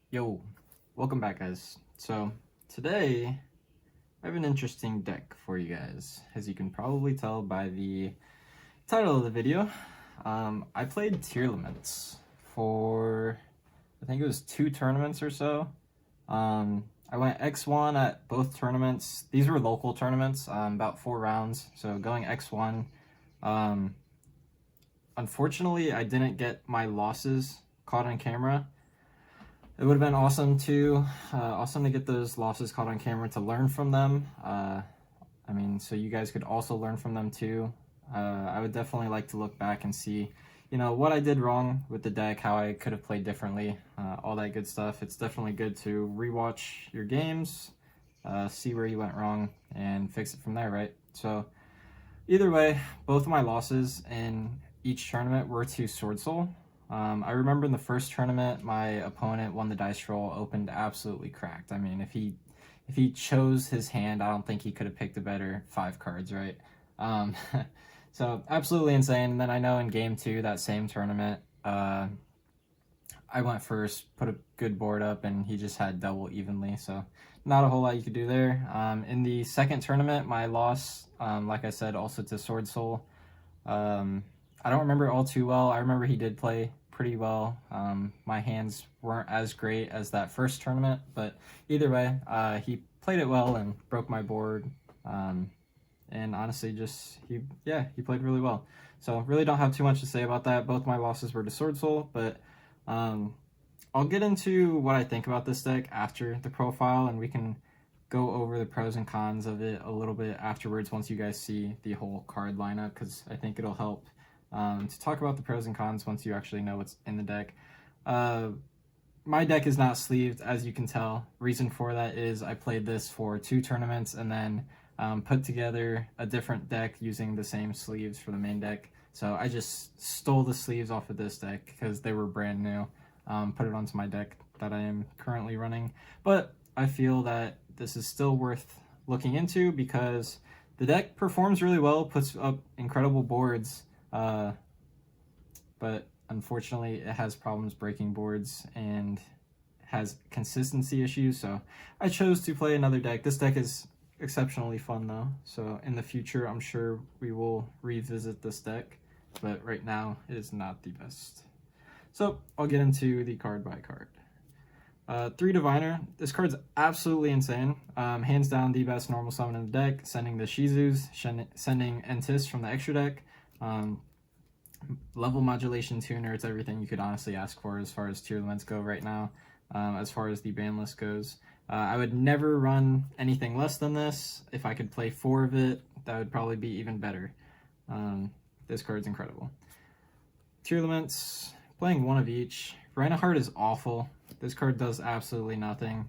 Yo, welcome back, guys. So today I have an interesting deck for you guys. As you can probably tell by the title of the video, I played Tearlaments for, I think it was 2 tournaments or so. I went X1 at both tournaments. These were local tournaments, about 4 rounds. So going X1, unfortunately I didn't get my losses caught on camera. It would have been awesome to get those losses caught on camera to learn from them. So you guys could also learn from them too. I would definitely like to look back and see, what I did wrong with the deck, how I could have played differently, all that good stuff. It's definitely good to rewatch your games, see where you went wrong, and fix it from there, right? So either way, both of my losses in each tournament were to Sword Soul. I remember in the first tournament, my opponent won the dice roll, opened absolutely cracked. I mean, if he chose his hand, I don't think he could have picked a better 5 cards, right? So absolutely insane. And then I know in game 2, that same tournament, I went first, put a good board up, and he just had double evenly. So not a whole lot you could do there. In the second tournament, my loss, like I said, also to Sword Soul. I don't remember it all too well. I remember he did play pretty well. My hands weren't as great as that first tournament, but either way, he played it well and broke my board. And honestly, he played really well. So really don't have too much to say about that. Both my losses were to Sword Soul, but I'll get into what I think about this deck after the profile, and we can go over the pros and cons of it a little bit afterwards once you guys see the whole card lineup, because I think it'll help to talk about the pros and cons once you actually know what's in the deck. My deck is not sleeved, as you can tell. Reason for that is I played this for 2 tournaments and then put together a different deck using the same sleeves for the main deck. So I just stole the sleeves off of this deck because they were brand new, put it onto my deck that I am currently running. But I feel that this is still worth looking into because the deck performs really well, puts up incredible boards, but unfortunately it has problems breaking boards and has consistency issues. So I chose to play another deck. This deck is exceptionally fun though, so in the future I'm sure we will revisit this deck, but right now it is not the best. So I'll get into the card by card. 3 Diviner. This card's absolutely insane. Hands down the best normal summon in the deck, sending the Shizus, sending Entis from the extra deck. Level modulation tuner, it's everything you could honestly ask for as far as Tearlaments go right now. As far as the ban list goes, I would never run anything less than this. If I could play 4 of it, that would probably be even better. This card's incredible. Tearlaments, playing 1 of each. Reinhardt is awful. This card does absolutely nothing.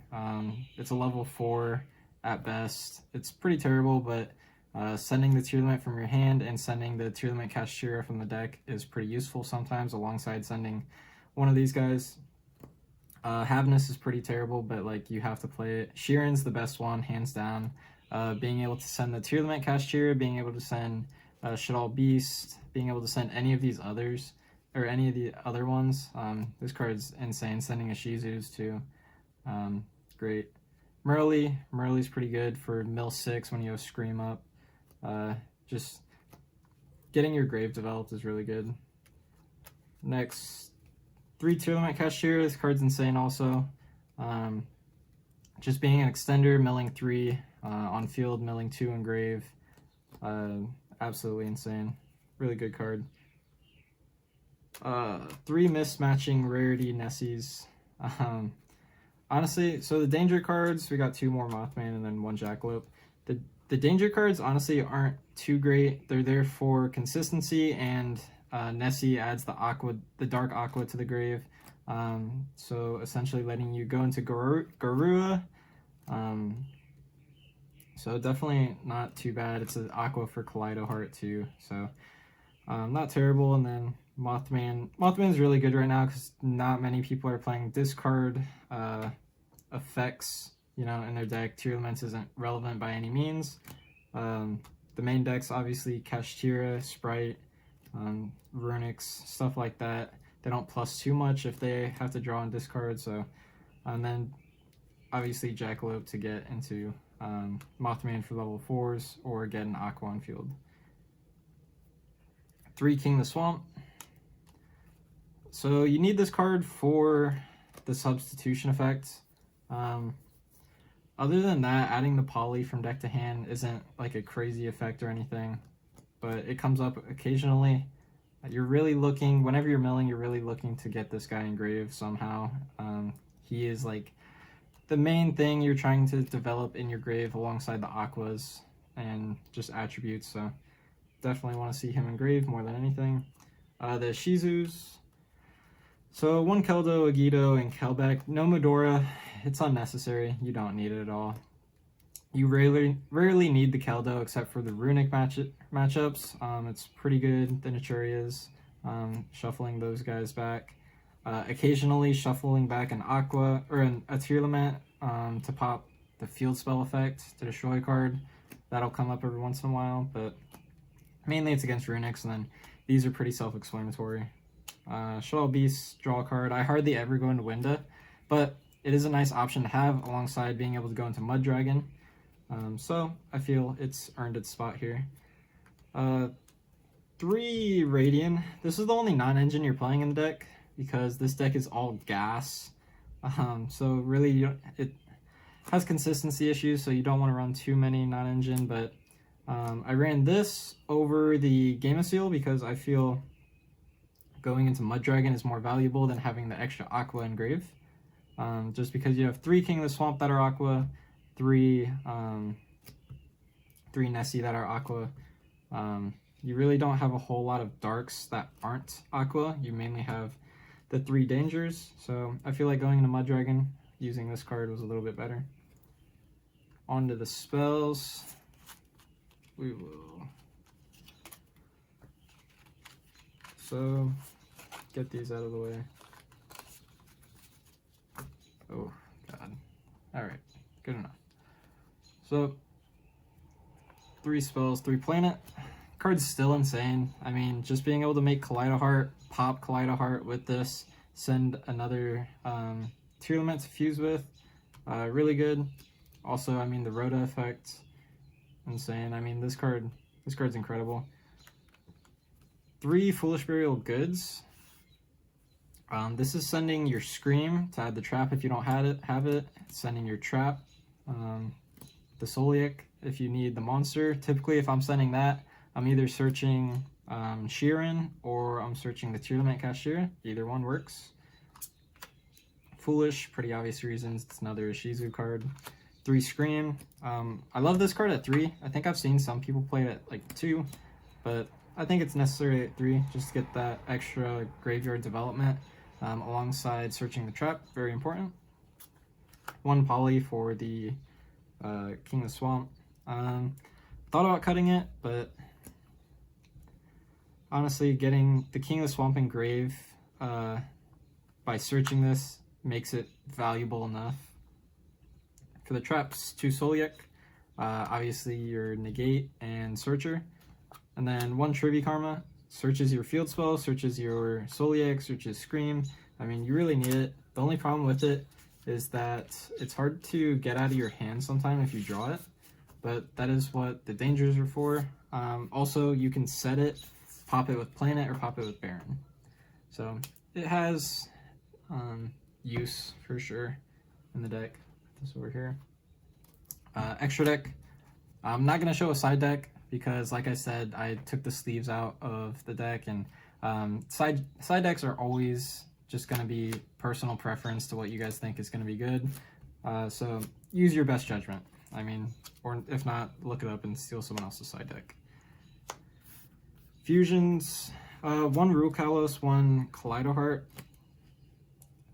It's a level 4 at best. It's pretty terrible, but sending the Tearlament from your hand and sending the Tearlament Kashtira from the deck is pretty useful sometimes, alongside sending one of these guys. Havness is pretty terrible, but like you have to play it. Sheeran's the best one, hands down. Being able to send the Tearlament Kashtira, being able to send Shadal Beast, being able to send any of these others, or any of the other ones. This card's insane. Sending a Shizus too. Great. Merle's pretty good for mill 6 when you have Scream up. Just getting your grave developed is really good. Next, 3 Tearlament Kashtira. This card's insane also. Just being an extender, milling 3 on field, milling 2 in grave. Absolutely insane. Really good card. 3 mismatching rarity Nessies. Honestly, so the danger cards, we got 2 more Mothman and then 1 Jackalope. The danger cards honestly aren't too great. They're there for consistency, and Nessie adds the dark aqua to the grave. So essentially letting you go into Garua. So definitely not too bad. It's an aqua for Kaleido Heart too. So not terrible. And then Mothman's really good right now because not many people are playing discard effects, in their deck. Tearlaments isn't relevant by any means. The main decks, obviously, Kashtira, Sprite, Runix, stuff like that. They don't plus too much if they have to draw and discard, so And then obviously Jackalope to get into Mothman for level 4s or get an Aqua on field. 3 King the Swamp. So you need this card for the substitution effect. Other than that, adding the poly from deck to hand isn't like a crazy effect or anything, but it comes up occasionally. You're really looking, whenever you're milling, you're really looking to get this guy engraved somehow. He is like the main thing you're trying to develop in your grave alongside the Aquas and just attributes, so definitely want to see him engraved more than anything. The Shizus. So 1 Keldo, Agido, and Kelbeck. No Medora. It's unnecessary. You don't need it at all. You rarely need the Keldo except for the Runic matchups. It's pretty good, the Naturias. Shuffling those guys back. Occasionally shuffling back an Aqua or a Tearlament to pop the field spell effect to destroy a card. That'll come up every once in a while, but mainly it's against Runics, and then these are pretty self-explanatory. Shuttle Beast, draw a card. I hardly ever go into Winda, but it is a nice option to have alongside being able to go into Mud Dragon. So I feel it's earned its spot here. 3 Radiant. This is the only non-engine you're playing in the deck because this deck is all gas. So really it has consistency issues, so you don't want to run too many non-engine, but I ran this over the Game of Seal because I feel going into Mud Dragon is more valuable than having the extra Aqua engrave. Just because you have 3 King of the Swamp that are Aqua, 3 Nessie that are Aqua. You really don't have a whole lot of Darks that aren't Aqua. You mainly have the 3 Dangers, so I feel like going into Mud Dragon using this card was a little bit better. On to the spells. We will... So, get these out of the way. Oh, God. Alright, good enough. So, 3 spells, 3 planet. Card's still insane. I mean, just being able to make Kaleidoheart, pop Kaleidoheart with this, send another Tearlament to fuse with, really good. Also, I mean, the Rhoda effect, insane. I mean, this card's incredible. 3 Foolish Burial Goods. This is sending your Scream to add the trap if you don't have it. It's sending your trap, the Solic if you need the monster. Typically, if I'm sending that, I'm either searching Sheeran or I'm searching the Tearlament Cashier. Either one works. Foolish, pretty obvious reasons. It's another Shizu card. 3 Scream. I love this card at 3. I think I've seen some people play it at like 2, but I think it's necessary at 3 just to get that extra graveyard development alongside searching the trap. Very important. 1 Poly for the King of the Swamp. Thought about cutting it, but honestly, getting the King of the Swamp engrave by searching this makes it valuable enough. For the traps, 2 Solic, obviously your Negate and Searcher, and then 1 Trivia Karma, searches your field spell, searches your Solic, searches Scream. I mean, you really need it. The only problem with it is that it's hard to get out of your hand sometime if you draw it, but that is what the dangers are for. Also, you can set it, pop it with Planet or pop it with Baron. So it has use for sure in the deck. This over here. Extra deck. I'm not going to show a side deck because, like I said, I took the sleeves out of the deck, and side decks are always just going to be personal preference to what you guys think is going to be good. So use your best judgment. I mean, or if not, look it up and steal someone else's side deck. Fusions. 1 Rule Kalos, 1 Kaleidoheart.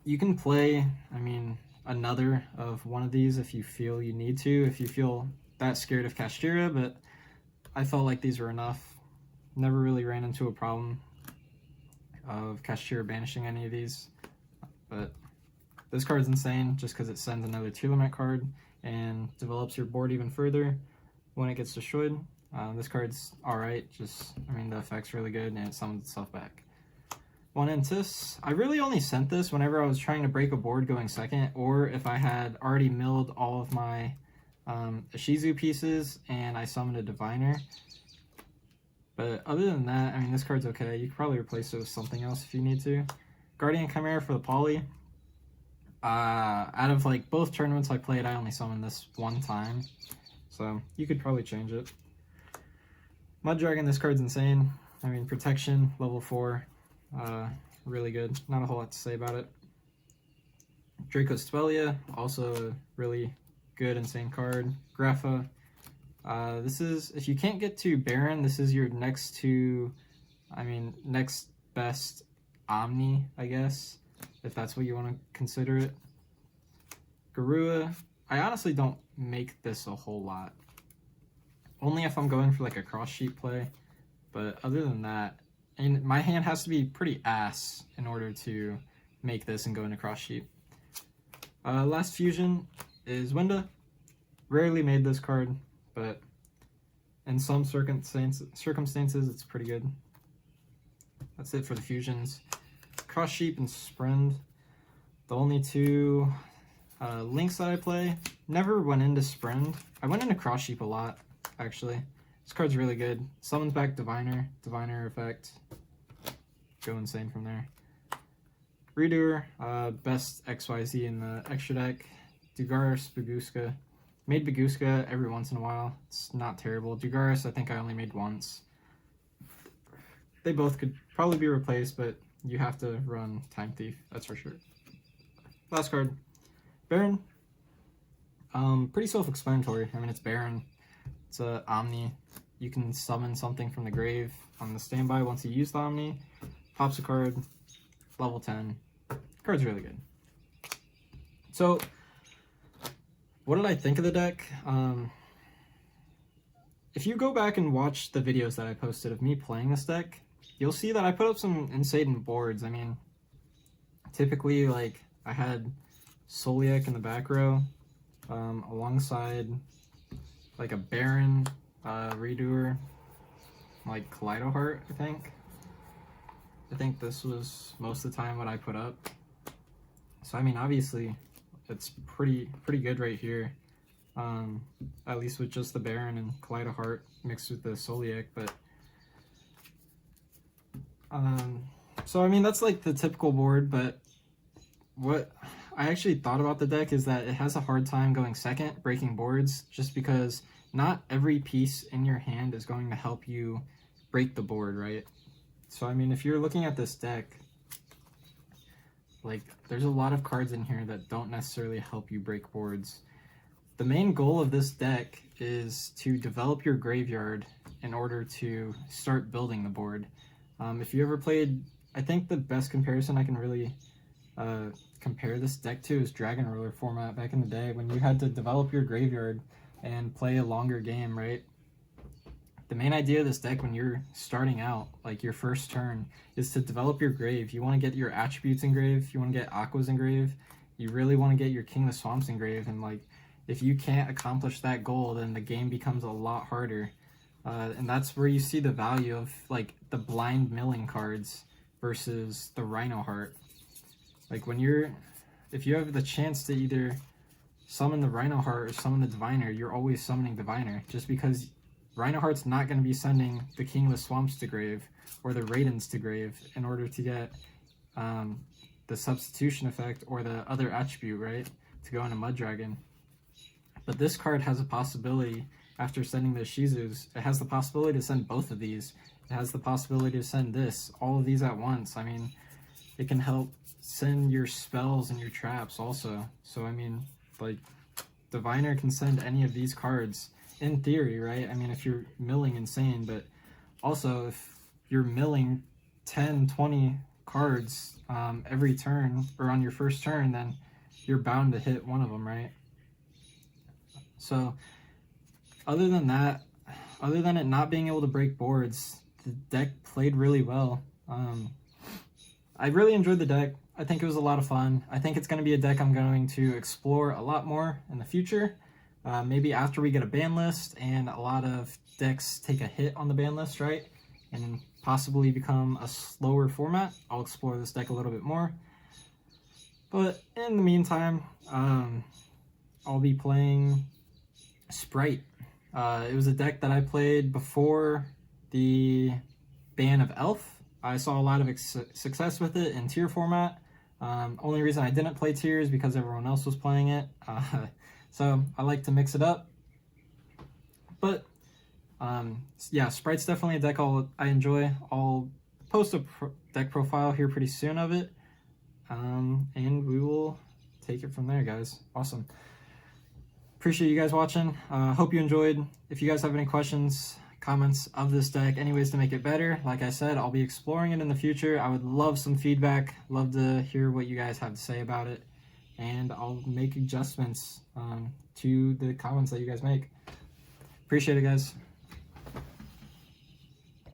You can play, I mean, another of one of these if you feel you need to, if you feel that scared of Kashtira, but I felt like these were enough. Never really ran into a problem of Kashtira banishing any of these, but this card's insane just because it sends another Tearlament card and develops your board even further when it gets destroyed. This card's alright, just, I mean, the effect's really good and it summons itself back. One Intis. I really only sent this whenever I was trying to break a board going second, or if I had already milled all of my Ishizu pieces and I summoned a Diviner. But other than that, I mean, this card's okay. You could probably replace it with something else if you need to. Guardian Chimera for the poly. Out of like both tournaments I played, I only summoned this one time. So you could probably change it. Mud Dragon, this card's insane. I mean, protection, level 4. Really good. Not a whole lot to say about it. Draco Spelia, also a really good, insane card. Grapha. This is, if you can't get to Baron, this is your next best Omni, I guess, if that's what you want to consider it. Garua, I honestly don't make this a whole lot. Only if I'm going for like a cross sheet play, but other than that, and my hand has to be pretty ass in order to make this and go into cross sheet. Last fusion is Winda. Rarely made this card, but in some circumstances it's pretty good. That's it for the fusions. Cross sheep and Sprend. The only two links that I play. Never went into Sprend. I went into cross sheep a lot, actually. This card's really good. Summons back Diviner. Diviner effect. Go insane from there. Redoer. Best XYZ in the extra deck. Dugaris, Baguska. Made Baguska every once in a while. It's not terrible. Dugaris, I think I only made once. They both could probably be replaced, but you have to run Time Thief, that's for sure. Last card. Baron. Pretty self-explanatory. I mean, it's Baron. It's a Omni. You can summon something from the grave on the standby once you use the Omni. Pops a card. Level 10. Card's really good. So, what did I think of the deck? If you go back and watch the videos that I posted of me playing this deck, you'll see that I put up some insane boards. I mean, typically, like, I had Soliek in the back row, alongside, like, a Baron, Redoer, like, Kaleido Heart, I think. I think this was most of the time what I put up. So, I mean, obviously, it's pretty good right here. At least with just the Baron and Kaleido Heart mixed with the Soliek, but so I mean that's like the typical board, but what I actually thought about the deck is that it has a hard time going second, breaking boards, just because not every piece in your hand is going to help you break the board, right? So I mean, if you're looking at this deck, like there's a lot of cards in here that don't necessarily help you break boards. The main goal of this deck is to develop your graveyard in order to start building the board. If you ever played, I think the best comparison I can really compare this deck to is Dragon Ruler format back in the day, when you had to develop your graveyard and play a longer game, right? The main idea of this deck when you're starting out, like your first turn, is to develop your grave. You want to get your attributes engraved, you want to get Aquas engraved, you really want to get your King of the Swamps engraved, and like, if you can't accomplish that goal, then the game becomes a lot harder. And that's where you see the value of like the blind milling cards versus the Rhino Heart. Like if you have the chance to either summon the Rhino Heart or summon the Diviner, you're always summoning Diviner, just because Rhino Heart's not going to be sending the King of the Swamps to grave or the Raidens to grave in order to get the substitution effect or the other attribute, right, to go into Mud Dragon. But this card has a possibility, after sending the Shizus, it has the possibility to send both of these. It has the possibility to send this, all of these at once. I mean, it can help send your spells and your traps also. So, I mean, like, Diviner can send any of these cards, in theory, right? I mean, if you're milling insane, but also if you're milling 10, 20 cards every turn, or on your first turn, then you're bound to hit one of them, right? So, other than that, other than it not being able to break boards, the deck played really well. I really enjoyed the deck. I think it was a lot of fun. I think it's going to be a deck I'm going to explore a lot more in the future. Maybe after we get a ban list and a lot of decks take a hit on the ban list, right? And possibly become a slower format, I'll explore this deck a little bit more. But in the meantime, I'll be playing Sprite. It was a deck that I played before the ban of Elf. I saw a lot of success with it in tier format. Only reason I didn't play tier is because everyone else was playing it. So I like to mix it up. But yeah, Sprite's definitely a deck I enjoy. I'll post a deck profile here pretty soon of it. And we will take it from there, guys. Awesome. Appreciate you guys watching. Hope you enjoyed. If you guys have any questions, comments of this deck, any ways to make it better, like I said, I'll be exploring it in the future. I would love some feedback. Love to hear what you guys have to say about it. And I'll make adjustments to the comments that you guys make. Appreciate it, guys.